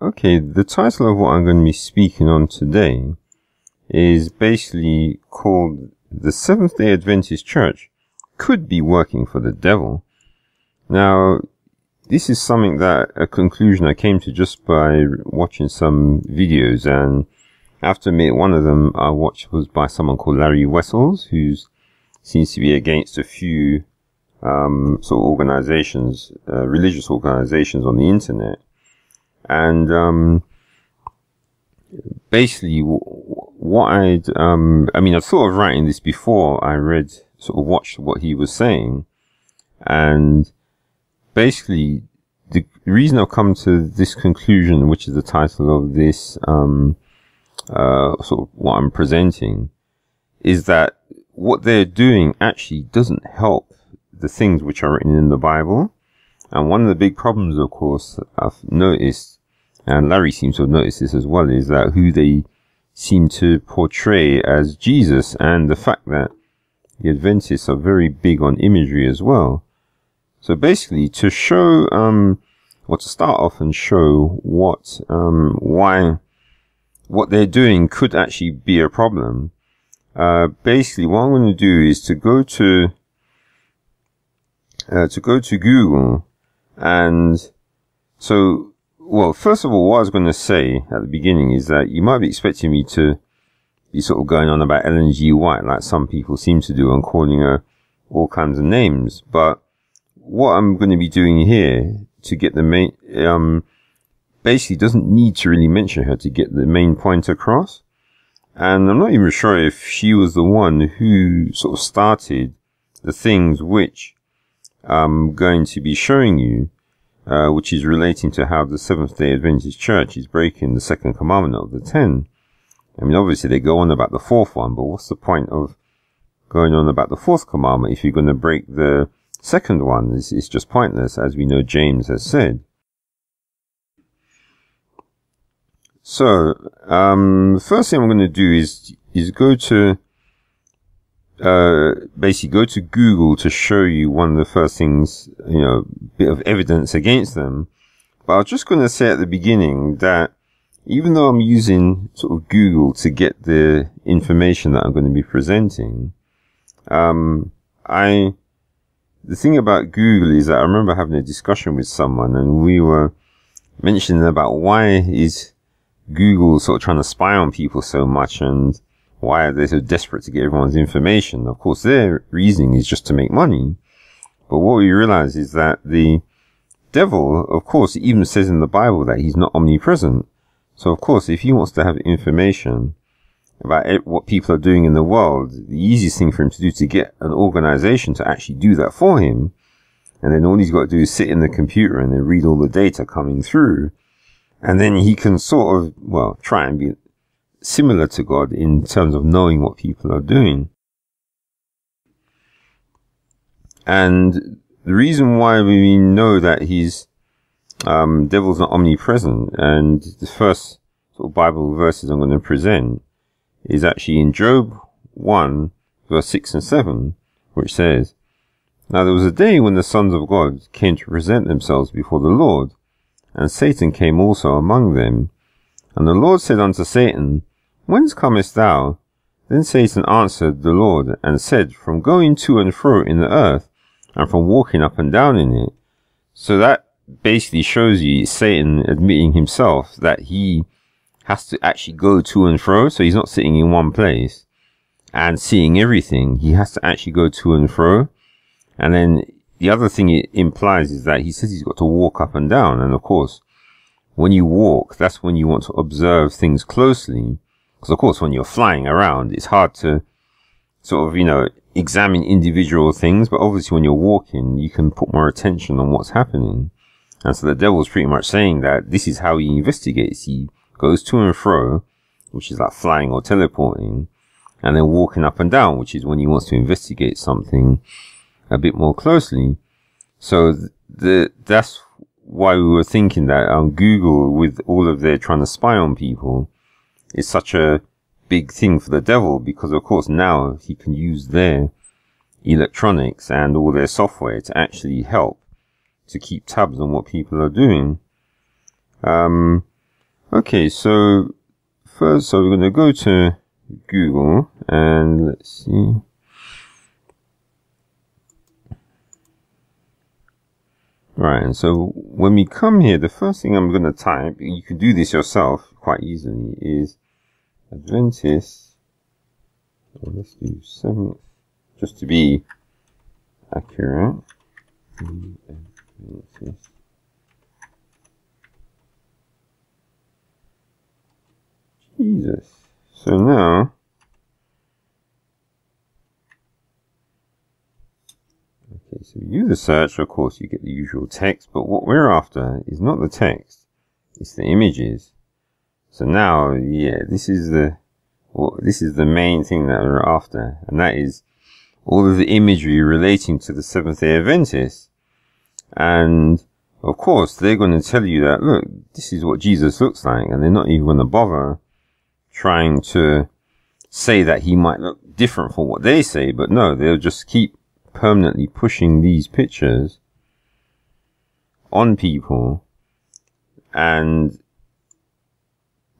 Okay, the title of what I'm going to be speaking on today is basically called The Seventh-day Adventist Church Could Be Working for the Devil. Now, this is something a conclusion I came to just by watching some videos, and I have to admit one of them I watched was by someone called Larry Wessels, who seems to be against a few sort of organizations, religious organizations on the internet. And basically what I thought of writing this before I watched what he was saying. And basically the reason I've come to this conclusion, which is the title of this sort of what I'm presenting, is that what they're doing actually doesn't help the things which are written in the Bible. And one of the big problems, of course, I've noticed, and Larry seems to have noticed this as well, is that who they seem to portray as Jesus, and the fact that the Adventists are very big on imagery as well. So basically, to show, or to start off and show why what they're doing could actually be a problem, basically what I'm going to do is to go to Google. And so, well, first of all, what I was going to say at the beginning is that you might be expecting me to be sort of going on about Ellen G. White, like some people seem to do, and calling her all kinds of names. But what I'm going to be doing here to get the main, basically doesn't need to really mention her to get the main point across. And I'm not even sure if she was the one who sort of started the things which I'm going to be showing you, which is relating to how the Seventh-day Adventist Church is breaking the second commandment of the 10. I mean, obviously they go on about the fourth one, but what's the point of going on about the fourth commandment if you're going to break the second one? It's just pointless, as we know James has said. So, first thing I'm going to do is go to basically go to Google to show you one of the first things, bit of evidence against them. But I was just going to say at the beginning that even though I'm using sort of Google to get the information that I'm going to be presenting, the thing about Google is that I remember having a discussion with someone, and we were mentioning about why is Google sort of trying to spy on people so much, and why are they so desperate to get everyone's information? Of course, their reasoning is just to make money. But what we realize is that the devil, of course, even says in the Bible that he's not omnipresent. So, of course, if he wants to have information about what people are doing in the world, the easiest thing for him to do is to get an organization to actually do that for him. And then all he's got to do is sit in the computer and then read all the data coming through. And then he can sort of, well, try and be similar to God in terms of knowing what people are doing. And the reason why we know that devil's not omnipresent, and the first sort of Bible verses I'm going to present is actually in Job 1 verse 6 and 7, which says, "Now there was a day when the sons of God came to present themselves before the Lord, and Satan came also among them. And the Lord said unto Satan, Whence comest thou? Then Satan answered the Lord, and said, From going to and fro in the earth, and from walking up and down in it." So that basically shows you Satan admitting himself that he has to actually go to and fro. So he's not sitting in one place and seeing everything. He has to actually go to and fro. And then the other thing it implies is that he says he's got to walk up and down. And of course, when you walk, that's when you want to observe things closely. Because of course, when you're flying around, it's hard to sort of, examine individual things. But obviously when you're walking, you can put more attention on what's happening. And so the devil's pretty much saying that this is how he investigates. He goes to and fro, which is like flying or teleporting, and then walking up and down, which is when he wants to investigate something a bit more closely. So that's why we were thinking that Google, with all of their trying to spy on people, is such a big thing for the devil, because of course now he can use their electronics and all their software to actually help to keep tabs on what people are doing. Okay, so first, so we're going to go to Google and let's see. Right, and so when we come here, the first thing I'm going to type, you can do this yourself quite easily, is Adventist. Well, let's do 7th, just to be accurate. Adventist. Jesus. So now, okay, so you use a search, of course, you get the usual text, but what we're after is not the text, it's the images. So now, yeah, this is the main thing that we're after, and that is all of the imagery relating to the Seventh-day Adventists. And of course, they're going to tell you that, look, this is what Jesus looks like, and they're not even going to bother trying to say that he might look different from what they say, but no, they'll just keep permanently pushing these pictures on people and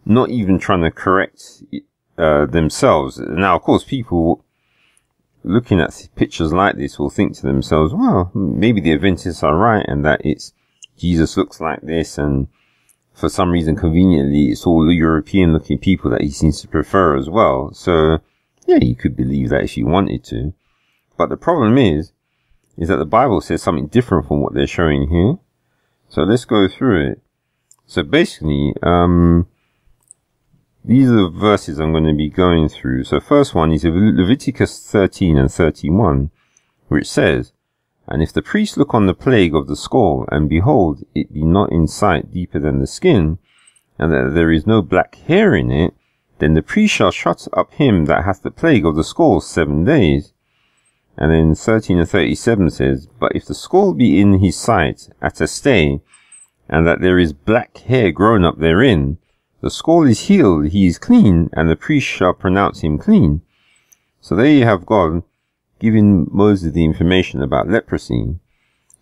not even trying to correct themselves. Now, of course, people looking at pictures like this will think to themselves, well, maybe the Adventists are right and that it's Jesus looks like this, and for some reason, conveniently, it's all the European-looking people that he seems to prefer as well. So, yeah, you could believe that if you wanted to. But the problem is that the Bible says something different from what they're showing here. So let's go through it. So basically, these are the verses I'm going to be going through. So first one is Leviticus 13 and 31, which says, "And if the priest look on the plague of the scall, and behold, it be not in sight deeper than the skin, and that there is no black hair in it, then the priest shall shut up him that hath the plague of the scall 7 days. And then 13 and 37 says, "But if the scall be in his sight at a stay, and that there is black hair grown up therein, the scall is healed, he is clean, and the priest shall pronounce him clean." So there you have God giving Moses the information about leprosy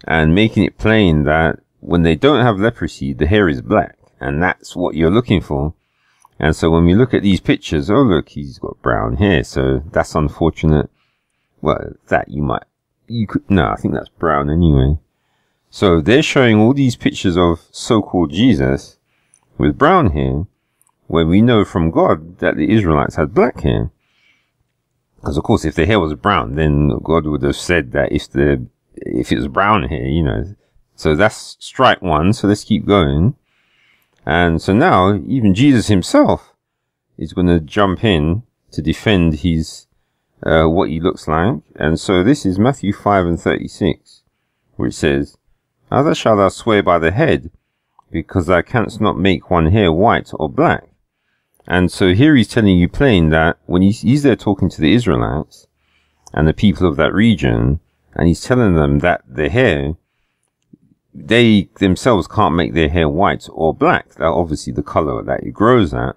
and making it plain that when they don't have leprosy, the hair is black, and that's what you're looking for. And so when we look at these pictures, oh look, he's got brown hair, so that's unfortunate. Well, that no, I think that's brown anyway. So they're showing all these pictures of so-called Jesus with brown hair, when we know from God that the Israelites had black hair. Because, of course, if the hair was brown, then God would have said that if it was brown hair, you know. So that's strike one. So let's keep going. And so now, even Jesus himself is going to jump in to defend his, what he looks like. And so this is Matthew 5 and 36, which says, "Neither shalt thou swear by the head, because thou canst not make one hair white or black." And so here he's telling you plain that when he's there talking to the Israelites and the people of that region, and he's telling them that the hair, they themselves can't make their hair white or black. That obviously the color that it grows at.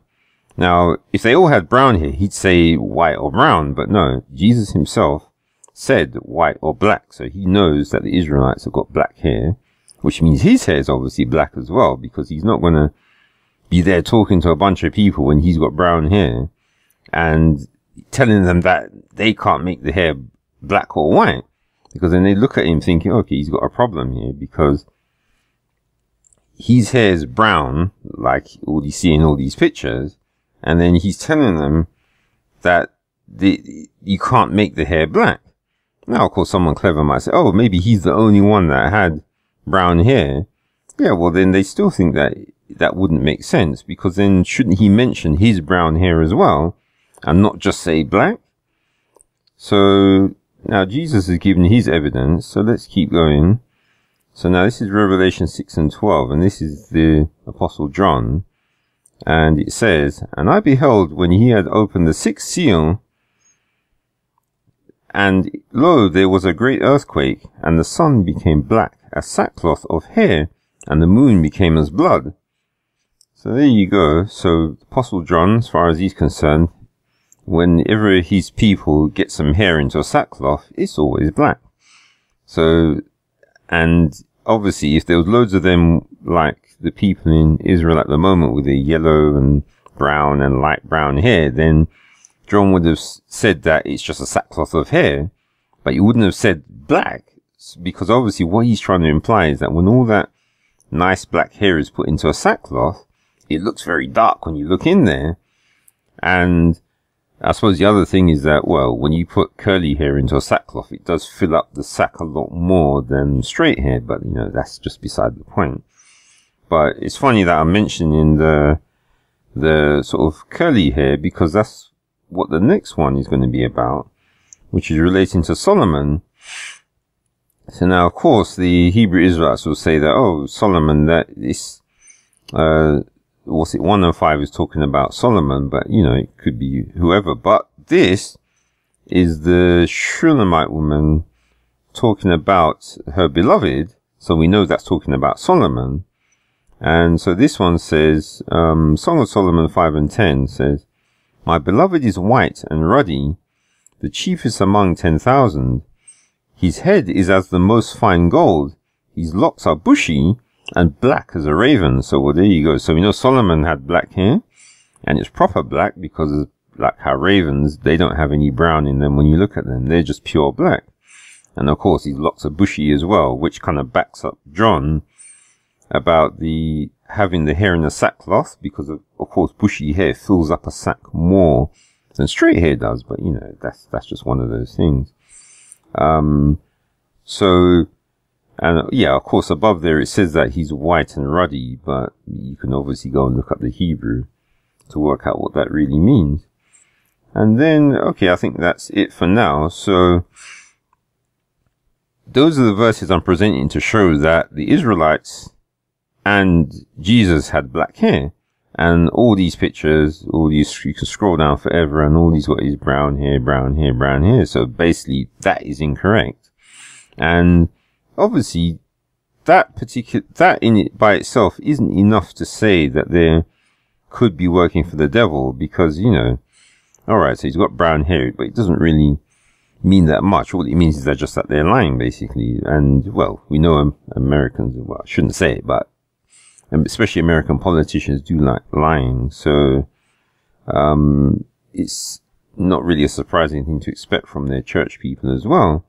Now, if they all had brown hair, he'd say white or brown, but no, Jesus himself said white or black. So he knows that the Israelites have got black hair, which means his hair is obviously black as well, because he's not going to be there talking to a bunch of people when he's got brown hair and telling them that they can't make the hair black or white, because then they look at him thinking, okay, he's got a problem here, because his hair is brown, like all you see in all these pictures, and then he's telling them that you can't make the hair black. Now, of course, someone clever might say, oh, maybe he's the only one that had brown hair. Yeah, well, then they still think that wouldn't make sense, because then shouldn't he mention his brown hair as well and not just say black? So now Jesus has given his evidence, so let's keep going. So now this is Revelation 6 and 12, and this is the Apostle John, and it says, "And I beheld when he had opened the sixth seal, and lo, there was a great earthquake, and the sun became black as sackcloth of hair, and the moon became as blood." So there you go. So Apostle John, as far as he's concerned, whenever his people get some hair into a sackcloth, it's always black. So, and obviously if there was loads of them like the people in Israel at the moment with the yellow and brown and light brown hair, then John would have said that it's just a sackcloth of hair, but he wouldn't have said black, because obviously what he's trying to imply is that when all that nice black hair is put into a sackcloth, it looks very dark when you look in there. And I suppose the other thing is that, well, when you put curly hair into a sackcloth, it does fill up the sack a lot more than straight hair, but, you know, that's just beside the point. But it's funny that I'm mentioning the sort of curly hair, because that's what the next one is going to be about, which is relating to Solomon. So now, of course, the Hebrew Israelites will say that, oh, Solomon, that this, 1 and 5 is talking about Solomon, but, you know, it could be whoever. But this is the Shulamite woman talking about her beloved. So we know that's talking about Solomon. And so this one says, Song of Solomon 5 and 10 says, my beloved is white and ruddy, the chiefest among 10,000. His head is as the most fine gold. His locks are bushy and black as a raven. So, well, there you go. So we know Solomon had black hair, and it's proper black because, like how ravens, they don't have any brown in them when you look at them. They're just pure black. And of course, his locks are bushy as well, which kind of backs up John about the having the hair in a sackcloth, because of course, bushy hair fills up a sack more than straight hair does. But, you know, that's just one of those things. And yeah, of course, above there it says that he's white and ruddy, but you can obviously go and look up the Hebrew to work out what that really means. And then, okay, I think that's it for now. So those are the verses I'm presenting to show that the Israelites and Jesus had black hair. And all these pictures, all these, you can scroll down forever, and all these got is brown hair, brown hair, brown hair. So basically that is incorrect. And obviously, that in it by itself isn't enough to say that they could be working for the devil, because, you know, alright, so he's got brown hair, but it doesn't really mean that much. All it means is that they're lying, basically. And, well, we know Americans, well, I shouldn't say it, but especially American politicians do like lying. So, it's not really a surprising thing to expect from their church people as well.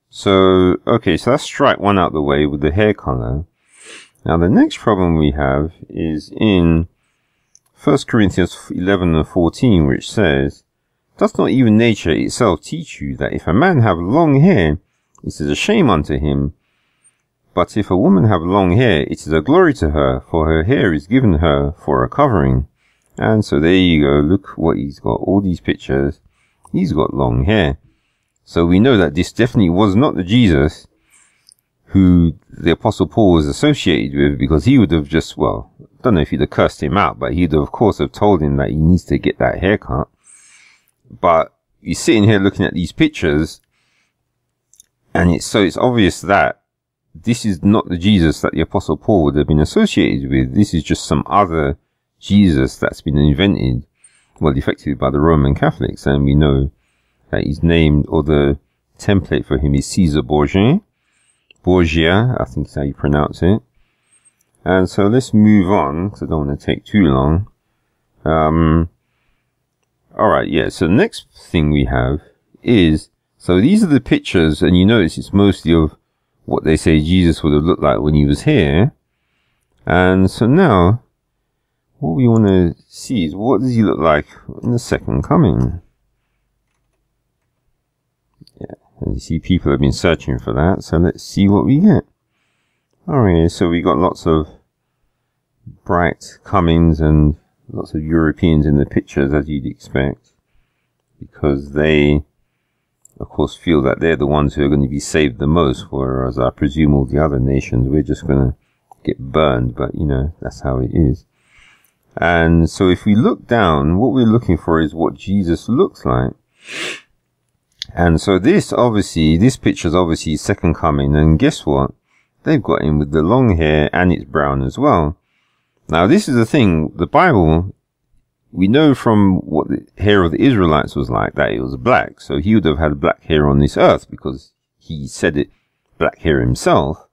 So, okay, so let's strike one out the way with the hair color. Now, the next problem we have is in 1 Corinthians 11 and 14, which says, does not even nature itself teach you that if a man have long hair, it is a shame unto him? But if a woman have long hair, it is a glory to her, for her hair is given her for a covering. And so there you go. Look what he's got. All these pictures. He's got long hair. So we know that this definitely was not the Jesus who the Apostle Paul was associated with, because he would have just, well, I don't know if he'd have cursed him out, but he'd of course have told him that he needs to get that haircut. But you're sitting here looking at these pictures, and it's obvious that this is not the Jesus that the Apostle Paul would have been associated with. This is just some other Jesus that's been invented, well, effectively by the Roman Catholics, and we know that he's named, or the template for him is Caesar Borgia, I think is how you pronounce it. And so let's move on, because I don't want to take too long. Alright, yeah, so the next thing we have is, so these are the pictures, and you notice it's mostly of what they say Jesus would have looked like when he was here. And so now, what we want to see is, what does he look like in the second coming? Yeah, and you see people have been searching for that, so let's see what we get. Alright, so we got lots of bright comings and lots of Europeans in the pictures, as you'd expect, because they, of course, feel that they're the ones who are going to be saved the most, whereas I presume all the other nations, we're just going to get burned, but, you know, that's how it is. And so if we look down, what we're looking for is what Jesus looks like. And so this picture's obviously second coming, and guess what? They've got him with the long hair, and it's brown as well. Now, this is the thing, the Bible, we know from what the hair of the Israelites was like, that it was black. So he would have had black hair on this earth, because he said it, black hair himself.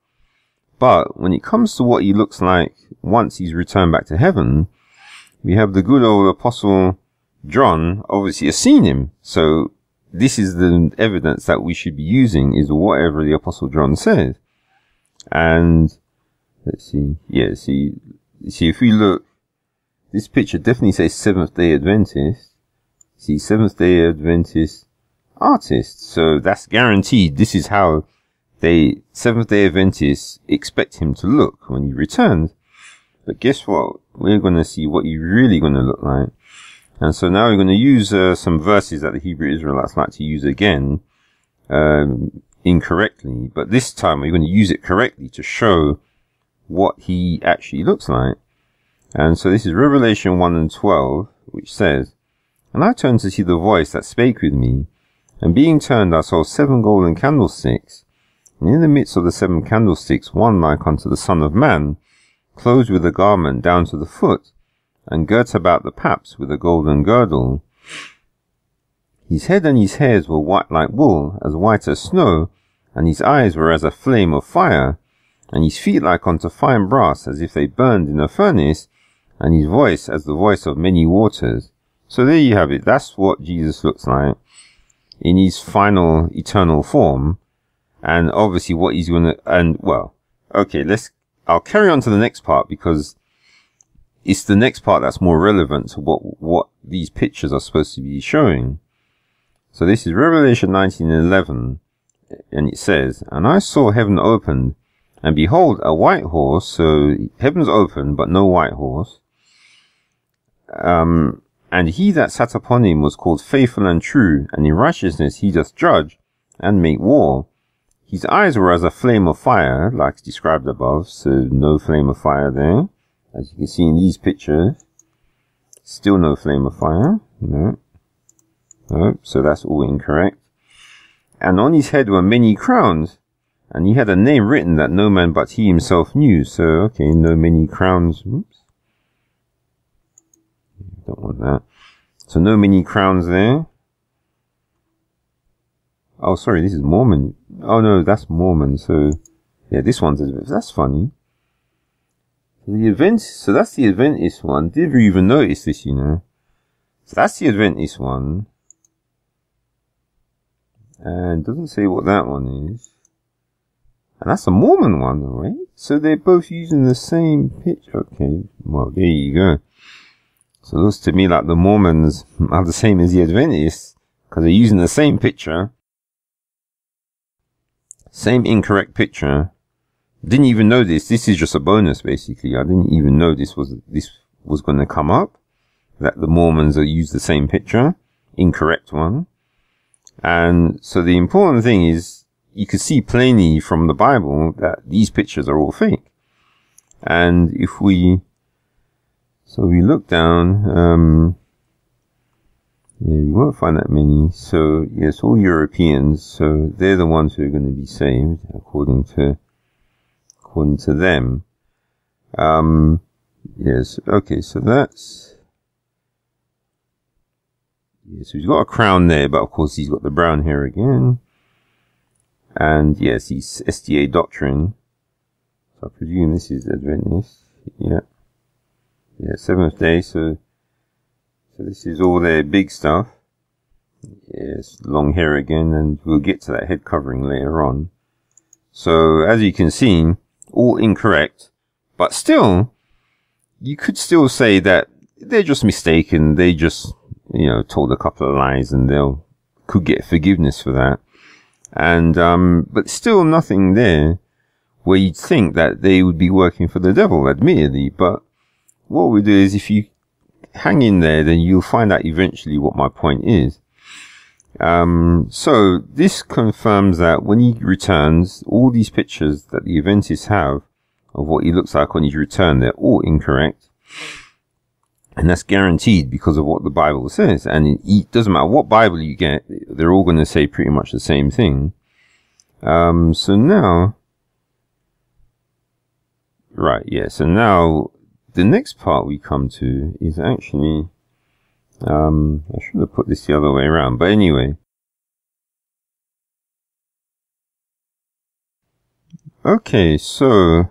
But when it comes to what he looks like once he's returned back to heaven, we have the good old Apostle John obviously has seen him. So this is the evidence that we should be using, is whatever the Apostle John says. And let's see. Yeah, see, if we look, this picture definitely says Seventh-day Adventist. See, Seventh-day Adventist artist. So that's guaranteed. This is how Seventh-day Adventists expect him to look when he returns. But guess what? We're going to see what he's really going to look like. And so now we're going to use some verses that the Hebrew Israelites like to use again, incorrectly. But this time we're going to use it correctly to show what he actually looks like. And so this is Revelation 1:12, which says, "And I turned to see the voice that spake with me, and being turned I saw 7 golden candlesticks, and in the midst of the 7 candlesticks one like unto the Son of Man, clothed with a garment down to the foot, and girt about the paps with a golden girdle. His head and his hairs were white like wool, as white as snow, and his eyes were as a flame of fire, and his feet like unto fine brass, as if they burned in a furnace, and his voice as the voice of many waters." So there you have it. That's what Jesus looks like in his final eternal form. And obviously what he's going to, and well, okay, I'll carry on to the next part, because it's the next part that's more relevant to what these pictures are supposed to be showing. So this is Revelation 19:11, and it says, "And I saw heaven opened, and behold, a white horse." So heaven's open, but no white horse. "And he that sat upon him was called Faithful and True, and in righteousness he doth judge and make war. His eyes were as a flame of fire," like described above, so no flame of fire there. As you can see in these pictures, still no flame of fire. No. So that's all incorrect. "And on his head were many crowns, and he had a name written that no man but he himself knew." So, okay, no many crowns. Oops. Don't want that. So no many crowns there. Oh, sorry, this is Mormon. Oh no, that's Mormon. So yeah, this one's, that's funny. So that's the Adventist one. Didn't even notice this, you know. So that's the Adventist one. And doesn't say what that one is. And that's a Mormon one, right? So they're both using the same picture. Okay, well, there you go. So it looks to me like the Mormons are the same as the Adventists, because they're using the same picture. Same incorrect picture. Didn't even know this. This is just a bonus, basically. I didn't even know this was going to come up. That the Mormons are used the same picture. Incorrect one. And so the important thing is, you can see plainly from the Bible that these pictures are all fake. And if we look down, yeah, you won't find that many. So, yes, all Europeans. So they're the ones who are going to be saved, according to them. Yes, okay, so that's, yeah, so he's got a crown there, but of course he's got the brown hair again. And yes, he's SDA doctrine. So I presume this is Adventist. Yeah. Yeah, Seventh Day. So this is all their big stuff. Yes, long hair again, and we'll get to that head covering later on. So as you can see, all incorrect, but still, you could still say that they're just mistaken. They just, you know, told a couple of lies, and could get forgiveness for that. And, but still nothing there where you'd think that they would be working for the devil, admittedly. But what we do is, if you hang in there, then you'll find out eventually what my point is. So this confirms that when he returns, all these pictures that the Adventists have of what he looks like on his return, they're all incorrect. And that's guaranteed because of what the Bible says. And it doesn't matter what Bible you get, they're all going to say pretty much the same thing. So now, right, yeah, so now the next part we come to is actually, I should have put this the other way around, but anyway. Okay, so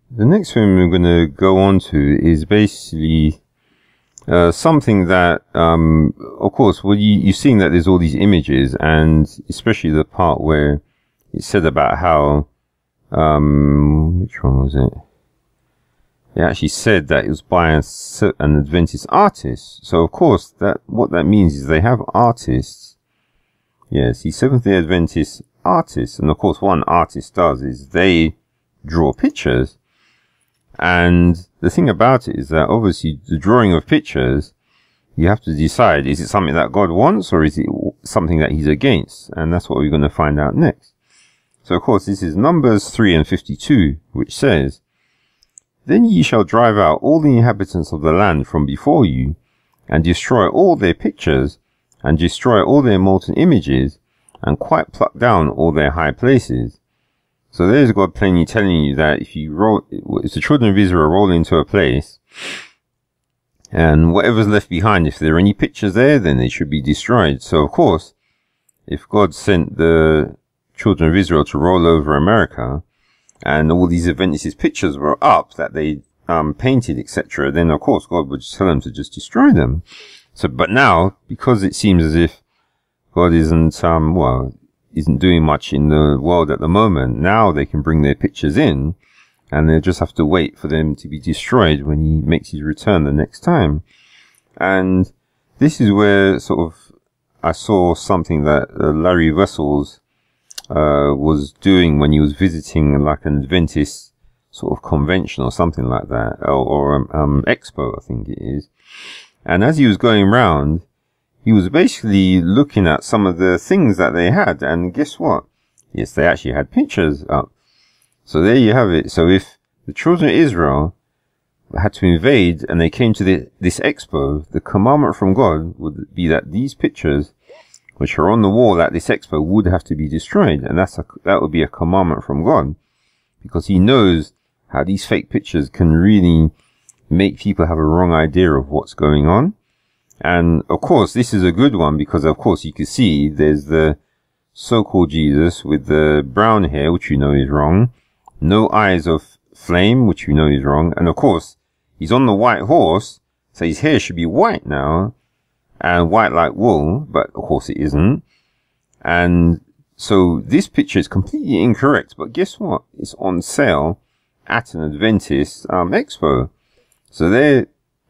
the next thing we're going to go on to is basically something that, of course, well, you're seeing that there's all these images, and especially the part where it said about how, which one was it? It actually said that it was by an Adventist artist. So, of course, what that means is they have artists. Yes, the Seventh-day Adventist artists. And, of course, what an artist does is they draw pictures. And the thing about it is that, obviously, the drawing of pictures, you have to decide, is it something that God wants or is it something that he's against? And that's what we're going to find out next. So, of course, this is Numbers 3 and 52, which says, Then ye shall drive out all the inhabitants of the land from before you, and destroy all their pictures, and destroy all their molten images, and quite pluck down all their high places. So there's God plainly telling you that if the children of Israel roll into a place, and whatever's left behind, if there are any pictures there, then they should be destroyed. So, of course, if God sent the children of Israel to roll over America, and all these Adventist pictures were up that they painted, etc., then, of course, God would tell them to just destroy them. So, but now, because it seems as if God isn't doing much in the world at the moment, now they can bring their pictures in, and they'll just have to wait for them to be destroyed when he makes his return the next time. And this is where sort of I saw something that Larry Wessels was doing when he was visiting like an Adventist sort of convention or something like that, or expo, I think it is. And as he was going round, he was basically looking at some of the things that they had, and guess what? Yes, they actually had pictures up. So there you have it. So if the children of Israel had to invade and they came to this expo, the commandment from God would be that these pictures, which are on the wall at this expo, would have to be destroyed. And that would be a commandment from God, because he knows how these fake pictures can really make people have a wrong idea of what's going on. And of course, this is a good one because, of course, you can see there's the so-called Jesus with the brown hair, which you know is wrong. No eyes of flame, which you know is wrong. And of course, he's on the white horse, so his hair should be white now, and white like wool, but of course it isn't. And so this picture is completely incorrect, but guess what? It's on sale at an Adventist expo. So they're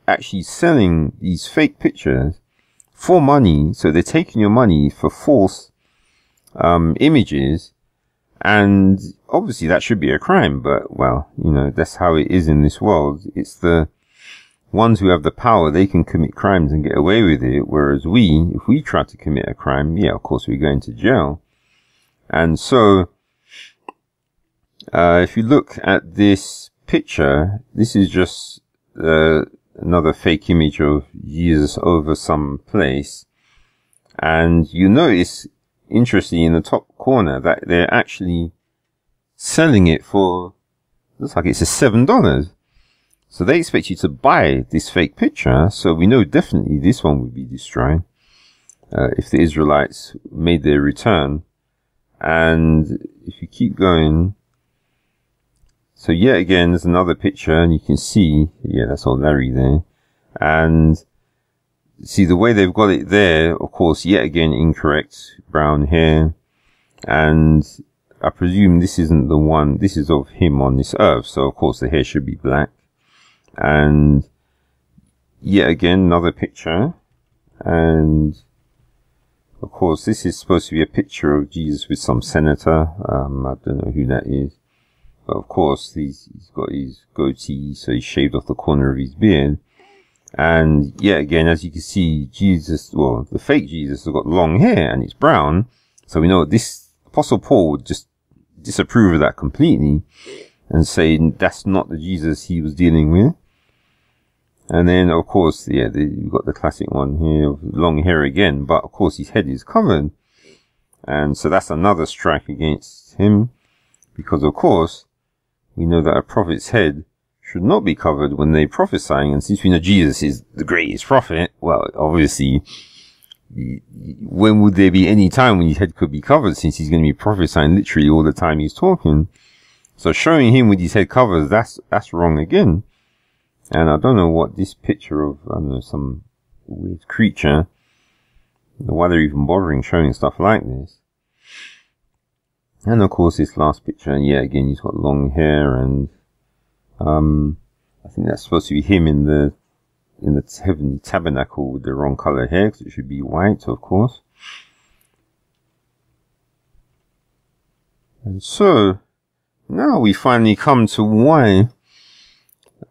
actually selling these fake pictures for money. So they're taking your money for false images, and obviously that should be a crime, but well, you know, that's how it is in this world. It's the ones who have the power, they can commit crimes and get away with it, whereas if we try to commit a crime, yeah, of course we go into jail. And so if you look at this picture, this is just another fake image of Jesus over some place, and you notice, interestingly, in the top corner that they're actually selling it for, looks like it's $7. So they expect you to buy this fake picture, so we know definitely this one would be destroyed if the Israelites made their return. And if you keep going, so yet again, there's another picture, and you can see, yeah, that's all Larry there. And see the way they've got it there, of course, yet again, incorrect, brown hair. And I presume this isn't the one, this is of him on this earth, so of course the hair should be black. And yet again, another picture. And of course, this is supposed to be a picture of Jesus with some senator. I don't know who that is. But of course, he's got his goatee, so he shaved off the corner of his beard. And yet again, as you can see, Jesus, well, the fake Jesus has got long hair and it's brown. So we know this Apostle Paul would just disapprove of that completely and say that's not the Jesus he was dealing with. And then, of course, yeah, you've got the classic one here of long hair again, but of course his head is covered. And so that's another strike against him, because of course, we know that a prophet's head should not be covered when they're prophesying. And since we know Jesus is the greatest prophet, well, obviously, when would there be any time when his head could be covered, since he's going to be prophesying literally all the time he's talking? So showing him with his head covered, that's wrong again. And I don't know what this picture of, I don't know, some weird creature, why they're even bothering showing stuff like this. And of course this last picture, yeah, again, he's got long hair, and I think that's supposed to be him in the heavenly tabernacle with the wrong color hair, because it should be white, of course. And so now we finally come to why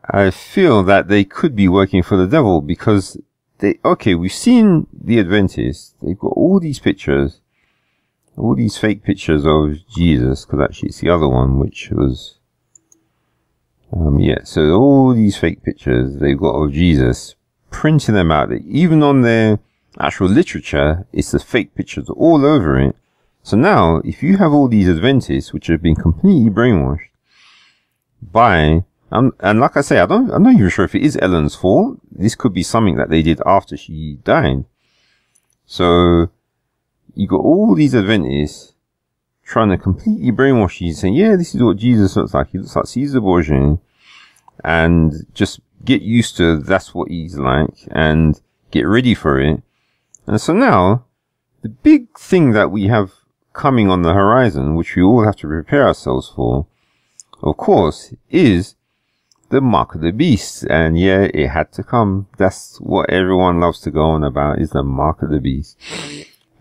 I feel that they could be working for the devil, because we've seen the Adventists, they've got all these pictures, all these fake pictures of Jesus, because actually it's the other one, which was, so all these fake pictures they've got of Jesus, printing them out. Even on their actual literature, it's the fake pictures all over it. So now, if you have all these Adventists, which have been completely brainwashed by, and like I say, I'm not even sure if it is Ellen's fault. This could be something that they did after she died. So, you got all these Adventists trying to completely brainwash you, saying, yeah, this is what Jesus looks like. He looks like Caesar Borgia. And just get used to that's what he's like, and get ready for it. And so now, the big thing that we have coming on the horizon, which we all have to prepare ourselves for, of course, is the mark of the beast. And yeah, it had to come. That's what everyone loves to go on about, is the mark of the beast.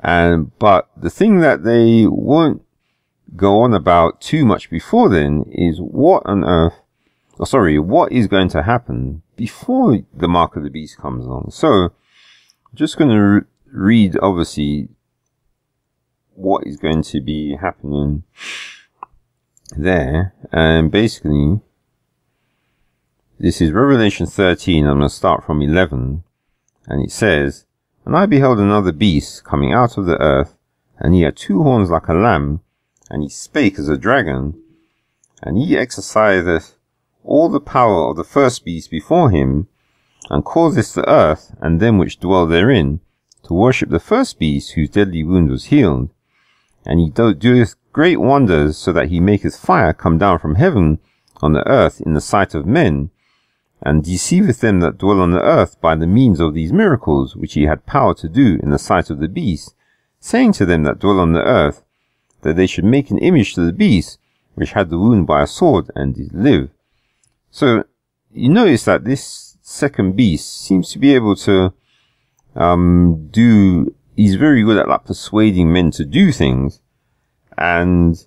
But the thing that they won't go on about too much before then is what is going to happen before the mark of the beast comes along. So, I'm just going to read, obviously, what is going to be happening there. And basically, this is Revelation 13. I'm going to start from 11. And it says, "And I beheld another beast coming out of the earth, and he had 2 horns like a lamb, and he spake as a dragon, and he exerciseth all the power of the first beast before him, and causeth the earth and them which dwell therein to worship the first beast, whose deadly wound was healed. And he doeth great wonders, so that he maketh fire come down from heaven on the earth in the sight of men, and deceiveth them that dwell on the earth by the means of these miracles, which he had power to do in the sight of the beast, saying to them that dwell on the earth, that they should make an image to the beast, which had the wound by a sword, and did live." So, you notice that this second beast seems to be able to he's very good at like persuading men to do things. And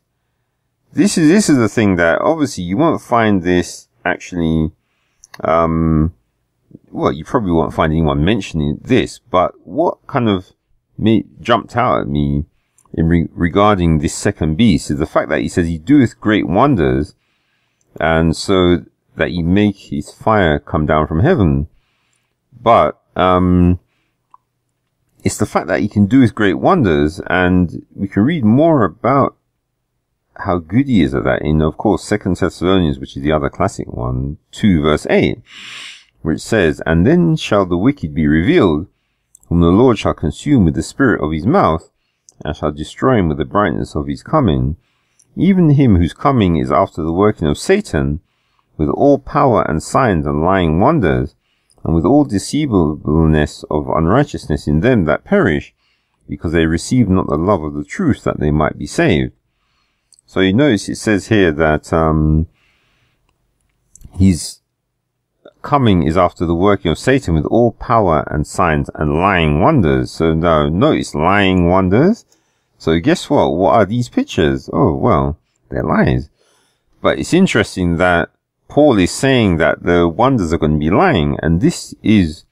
this is the thing that obviously you won't find this actually, you probably won't find anyone mentioning this, but what kind of jumped out at me regarding this second beast is the fact that he says he doeth great wonders, and so that he make his fire come down from heaven. But it's the fact that he can do his great wonders, and we can read more about how good he is at that in, of course, 2 Thessalonians, which is the other classic one, 2 verse 8, which says, "And then shall the wicked be revealed, whom the Lord shall consume with the spirit of his mouth, and shall destroy him with the brightness of his coming, even him whose coming is after the working of Satan, with all power and signs and lying wonders, and with all deceivableness of unrighteousness in them that perish, because they receive not the love of the truth, that they might be saved." So you notice it says here that his coming is after the working of Satan with all power and signs and lying wonders. So now notice lying wonders. So guess what? What are these pictures? Oh, well, they're lies. But it's interesting that Paul is saying that the wonders are going to be lying, and this is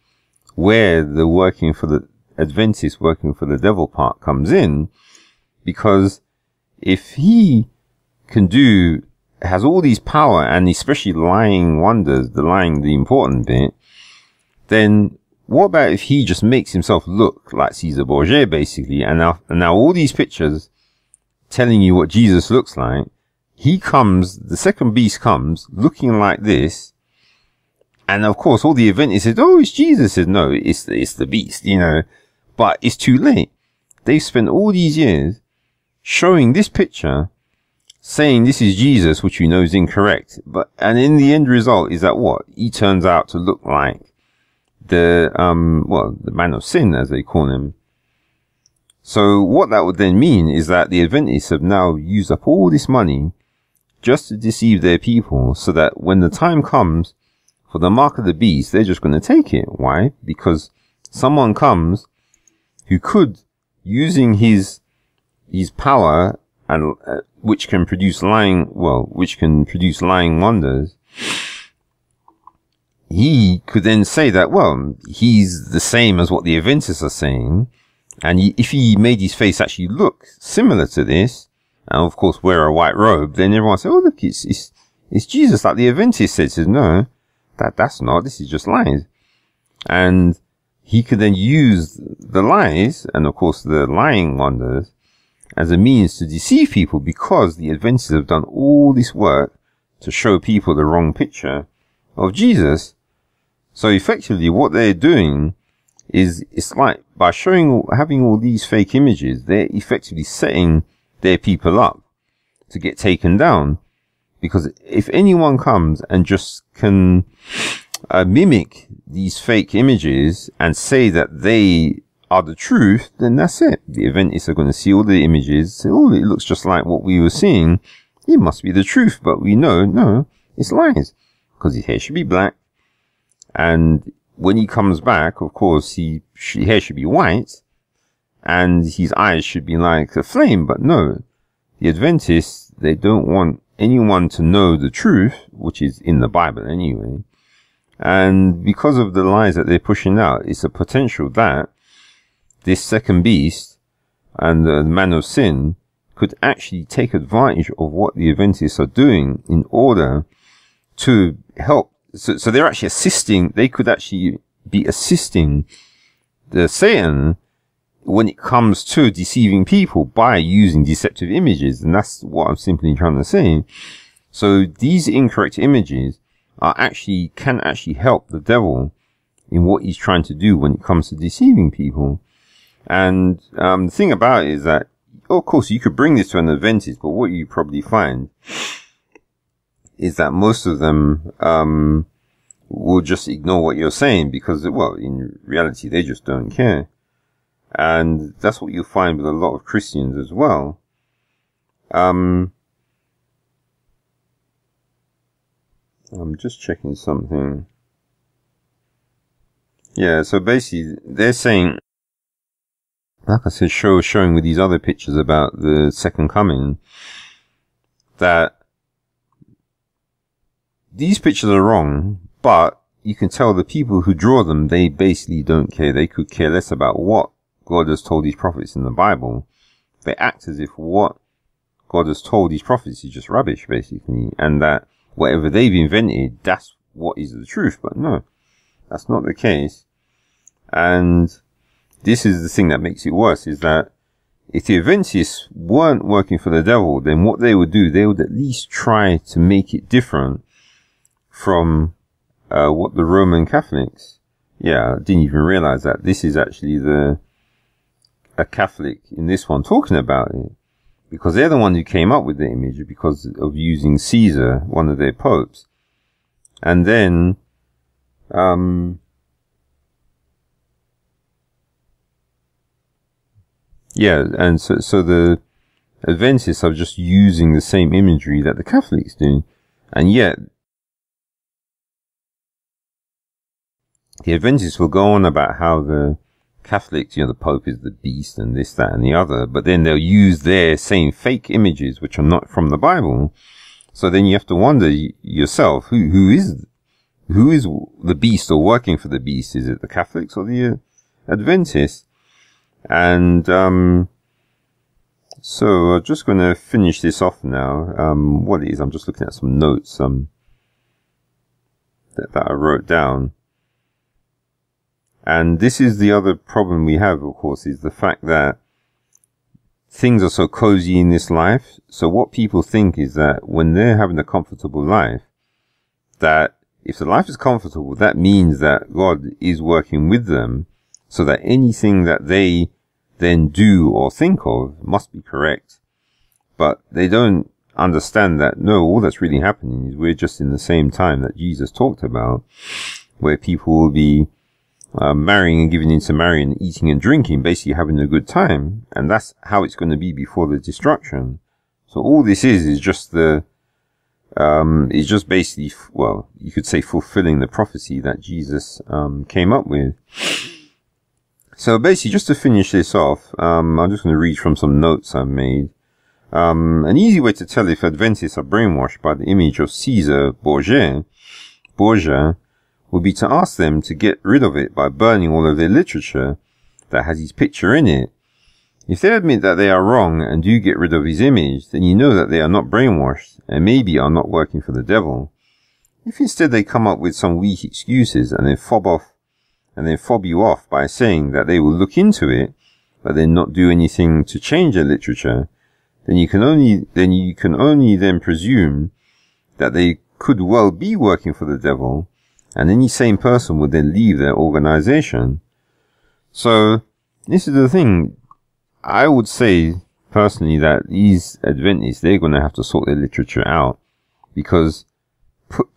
where the working for the Adventist, working for the devil part comes in, because if he has all these power, and especially lying wonders, the important bit, then what about if he just makes himself look like Caesar Borgia, basically, and now all these pictures telling you what Jesus looks like, the second beast comes looking like this, and of course all the Adventists said, "Oh, it's Jesus." Said, "No, it's the beast," But it's too late. They've spent all these years showing this picture, saying this is Jesus, which we know is incorrect. And in the end result is that what? He turns out to look like the man of sin, as they call him. So what that would then mean is that the Adventists have now used up all this money just to deceive their people, so that when the time comes for the mark of the beast, they're just going to take it. Why? Because someone comes who could, using his power, and which can produce lying wonders, he could then say that, well, he's the same as what the Adventists are saying. And if he made his face actually look similar to this, and of course wear a white robe, then everyone said, oh, look, it's Jesus, like the Adventist said. Says, no, that's not, this is just lies. And he could then use the lies, and of course the lying wonders, as a means to deceive people, because the Adventists have done all this work to show people the wrong picture of Jesus. So effectively what they're doing is, it's like by having all these fake images, they're effectively setting their people up to get taken down. Because if anyone comes and just can mimic these fake images and say that they are the truth, then that's it. The Adventists are going to see all the images, say, oh, it looks just like what we were seeing. It must be the truth. But we know, no, it's lies. Because his hair should be black. And when he comes back, of course, his hair should be white. And his eyes should be like a flame. But no, the Adventists, they don't want anyone to know the truth, which is in the Bible anyway. And because of the lies that they're pushing out, it's a potential that this second beast and the man of sin could actually take advantage of what the Adventists are doing in order to help. So they're actually assisting, they could actually be assisting the Satan when it comes to deceiving people by using deceptive images. And that's what I'm simply trying to say. So these incorrect images can actually help the devil in what he's trying to do when it comes to deceiving people. And the thing about it is that, of course, you could bring this to an Adventist, but what you probably find is that most of them will just ignore what you're saying because, well, in reality, they just don't care. And that's what you'll find with a lot of Christians as well. I'm just checking something. Yeah, so basically, they're saying, like I said, showing with these other pictures about the second coming, that these pictures are wrong, but you can tell the people who draw them, they basically don't care. They could care less about what God has told these prophets in the Bible. They act as if what God has told these prophets is just rubbish, basically, and that whatever they've invented, that's what is the truth. But no, that's not the case. And this is the thing that makes it worse, is that if the Adventists weren't working for the devil, then what they would do, they would at least try to make it different from what the Roman Catholics. Yeah, I didn't even realize that this is actually a Catholic in this one talking about it, because they're the one who came up with the image because of using Caesar, one of their popes. And then yeah, and so the Adventists are just using the same imagery that the Catholics do. And yet the Adventists will go on about how the Catholics, the Pope is the beast and this, that and the other, but then they'll use their same fake images which are not from the Bible. So then you have to wonder yourself, who is the beast or working for the beast? Is it the Catholics or the Adventists? And so I'm just going to finish this off now. What it is, I'm just looking at some notes that I wrote down. And this is the other problem we have, of course, is the fact that things are so cozy in this life. So what people think is that when they're having a comfortable life, that if the life is comfortable, that means that God is working with them so that anything that they then do or think of must be correct. But they don't understand that, no, all that's really happening is we're just in the same time that Jesus talked about, where people will be marrying and giving into marrying, eating and drinking, basically having a good time. And that's how it's going to be before the destruction. So all this is just is just basically, well, you could say fulfilling the prophecy that Jesus came up with. So basically, just to finish this off, I'm just going to read from some notes I've made. An easy way to tell if Adventists are brainwashed by the image of Caesar Borgia would be to ask them to get rid of it by burning all of their literature that has his picture in it. If they admit that they are wrong and do get rid of his image, then you know that they are not brainwashed and maybe are not working for the devil. If instead they come up with some weak excuses and then fob you off by saying that they will look into it, but then not do anything to change their literature, then you can only then presume that they could well be working for the devil, and any sane person would then leave their organization. So, this is the thing. I would say, personally, that these Adventists, they're going to have to sort their literature out, because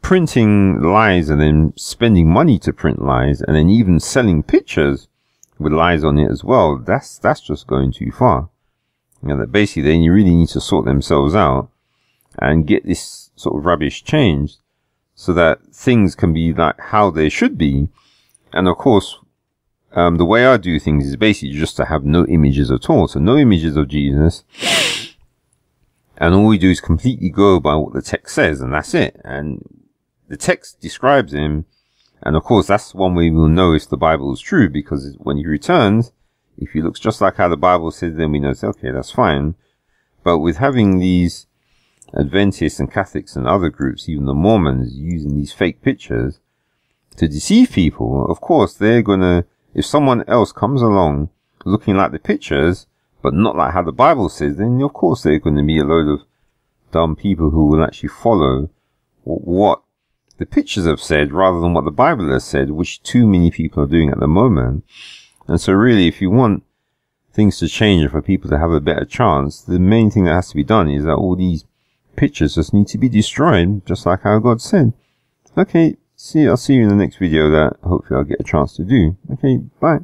printing lies and then spending money to print lies and then even selling pictures with lies on it as well, that's just going too far. You know, that basically they really need to sort themselves out and get this sort of rubbish changed so that things can be like how they should be. And of course, the way I do things is basically just to have no images at all. So no images of Jesus. And all we do is completely go by what the text says, and that's it. And the text describes him. And of course, that's one way we'll know if the Bible is true, because when he returns, if he looks just like how the Bible says, then we know, okay, that's fine. But with having these Adventists and Catholics and other groups, even the Mormons, using these fake pictures to deceive people, of course, they're gonna, if someone else comes along looking like the pictures, but not like how the Bible says, then of course they're going to be a load of dumb people who will actually follow what the pictures have said rather than what the Bible has said, which too many people are doing at the moment. And so really, if you want things to change and for people to have a better chance, the main thing that has to be done is that all these pictures just need to be destroyed, just like how God said. Okay, I'll see you in the next video that hopefully I'll get a chance to do. Okay, bye.